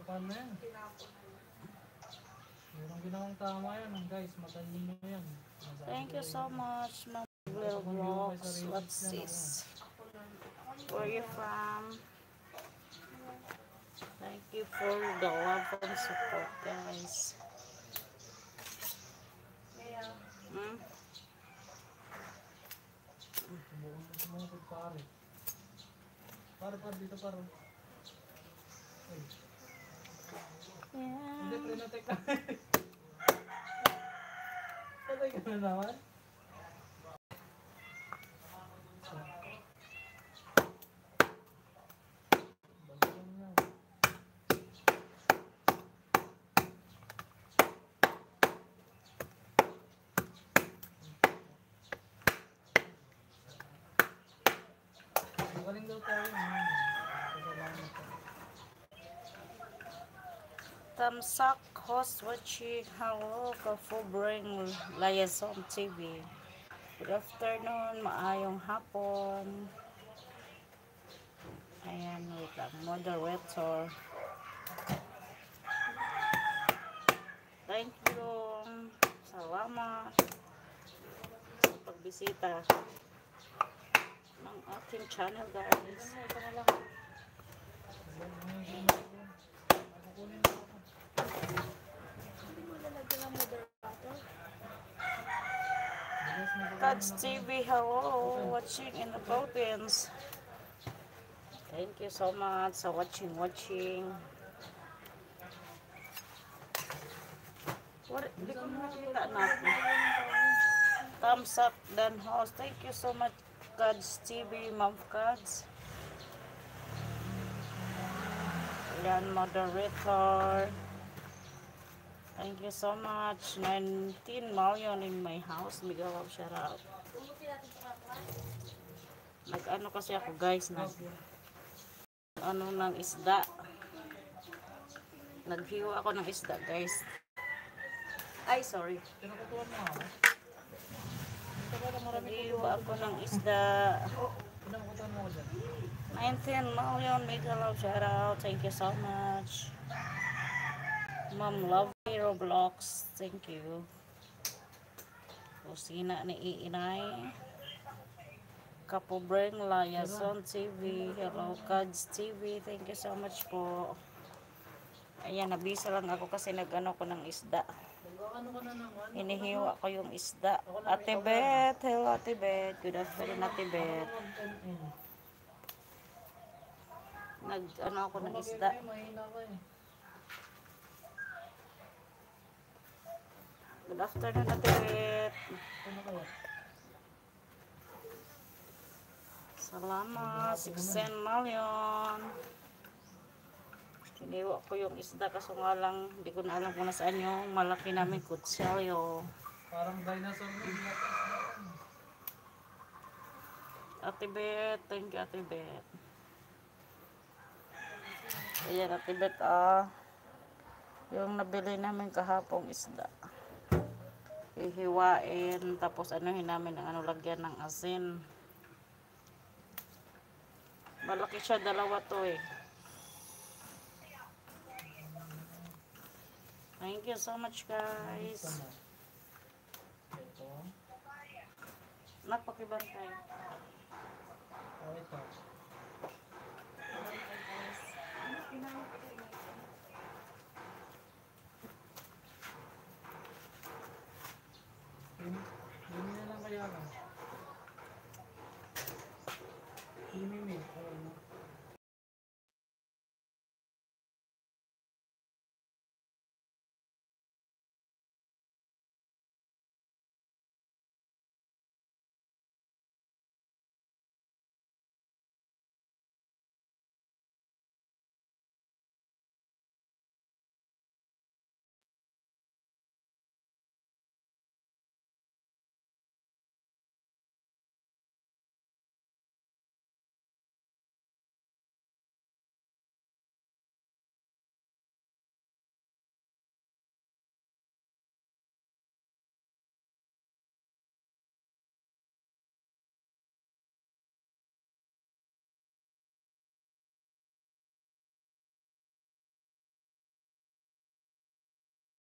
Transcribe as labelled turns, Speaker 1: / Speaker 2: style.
Speaker 1: Paano yan? Merong ginawang tama yan, guys. Matalino yan.
Speaker 2: Thank you so much, Ma'am Little Vlogs. What's this? Where are you from? Thank you for the love and support, guys. Hmm?
Speaker 1: Sumungkod pare. Pare, dito pare. Ay.
Speaker 2: Yeah.
Speaker 1: Hindi, prenotek ka. Patay ka na naman. Magaling daw tayo.
Speaker 2: Tamsak host watching Hello Kafubring Liaison TV. Good afternoon, maayong hapon. Ayan, wait lang, moderator. Thank you. Salamat sa pagbisita ng aking channel, guys. Kads TV, hello, watching in the Philippines. Thank you so much sa watching. Hindi ko makita natin. Thumbs up dan host. Thank you so much, Kads TV, Ma'am Kads. Yan, moderator. Thank you so much. 19 million in my house. Miguel of shout out. Nag-ano kasi ako, guys, ano ng isda. Naghiwa ako ng isda, guys. Ay, sorry. Naghiwa ako ng isda. 19 million. Miguel of shout out. Thank you so much. Ma'am Lovely Roblox, thank you. Kusina ni Iinay. Kapobreng Liaison TV. Hello, Kads TV. Thank you so much po. Ayan, nabisa lang ako kasi nag-ano ko ng isda. Hinihiwa ko yung isda. Ate Beth, hello Ate Beth. Good afternoon, Ate Beth. Nag-ano ako ng isda. Good afternoon, Ate Beth. Salamat, 16 million. Hiniwa ko yung isda kaso nga lang, hindi ko na alam kung nasaan yung malaki namin kutsilyo.
Speaker 1: Parang dinosaur na.
Speaker 2: Ate Beth, thank you Ate Beth. Ayan Ate Beth, yung nabili namin kahapong isda. Hihiwain, tapos anuhin namin ang ano, lagyan ng asin. Malaki siya, dalawa to eh. Thank you so much, guys. Nagpakibantay.
Speaker 1: Ito.